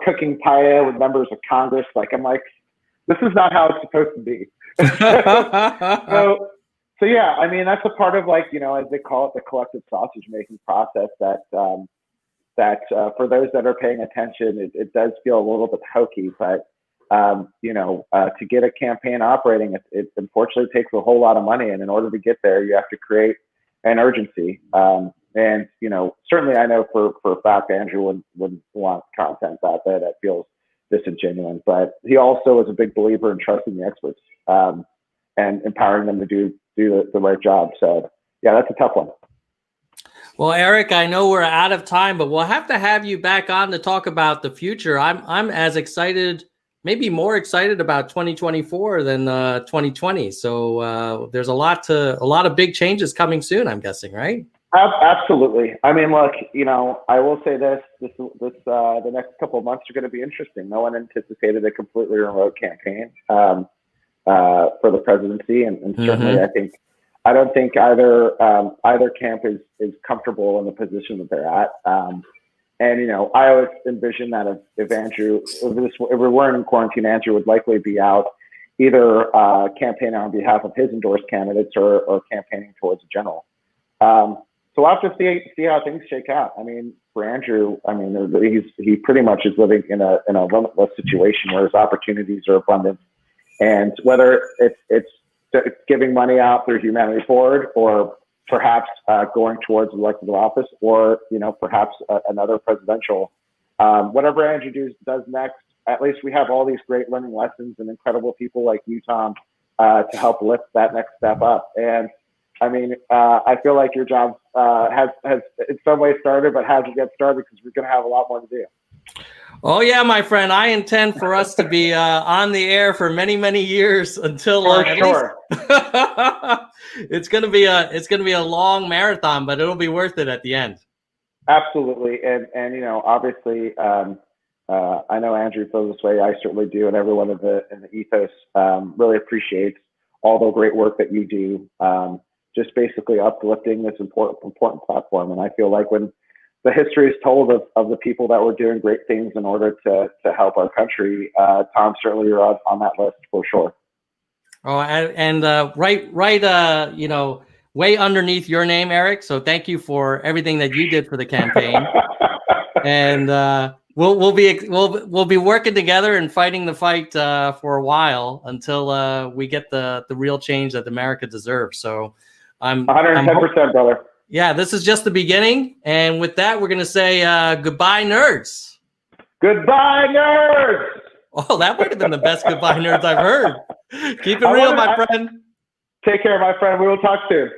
cooking paella with members of Congress. Like, I'm like, this is not how it's supposed to be. So yeah, I mean, that's a part of, like, as they call it, the collective sausage making process that for those that are paying attention, it does feel a little bit hokey, but to get a campaign operating, it unfortunately takes a whole lot of money. And in order to get there, you have to create an urgency. And certainly I know for a fact, Andrew wouldn't want content out there that feels disingenuous, but he also is a big believer in trusting the experts and empowering them to do the right job. So yeah, that's a tough one. Well, Erick, I know we're out of time, but we'll have to have you back on to talk about the future. I'm as excited, maybe more excited about 2024 than 2020. So there's a lot of big changes coming soon, I'm guessing, right? Absolutely. I mean, look, I will say this the next couple of months are going to be interesting. No one anticipated a completely remote campaign for the presidency, and certainly I don't think either camp is comfortable in the position that they're at. And I always envision that if we weren't in quarantine, Andrew would likely be out either campaigning on behalf of his endorsed candidates or campaigning towards a general. So we'll have to see how things shake out. I mean, for Andrew, he pretty much is living in a limitless situation where his opportunities are abundant, and whether it's giving money out through Humanity Forward, or perhaps going towards elected office, or perhaps another presidential, whatever Andrew does next, at least we have all these great learning lessons and incredible people like you, Tom, to help lift that next step up. And I mean, I feel like your job has in some ways started, but hasn't yet started, because we're going to have a lot more to do. Oh yeah, my friend. I intend for us to be on the air for many, many years until sure. It's gonna be a long marathon, but it'll be worth it at the end. Absolutely, and obviously, I know Andrew feels this way. I certainly do, and everyone in the ethos really appreciates all the great work that you do. Just basically uplifting this important platform, and I feel like when the history is told of the people that were doing great things in order to help our country, Tom, certainly you're on that list for sure. Oh, and right, way underneath your name, Erick. So thank you for everything that you did for the campaign. And we'll be working together and fighting the fight for a while until we get the real change that America deserves. So I'm 110%, brother. Yeah, this is just the beginning. And with that, we're going to say goodbye, nerds. Goodbye, nerds. Oh, that might have been the best goodbye, nerds I've heard. Keep it real, my friend. Take care, my friend. We will talk soon.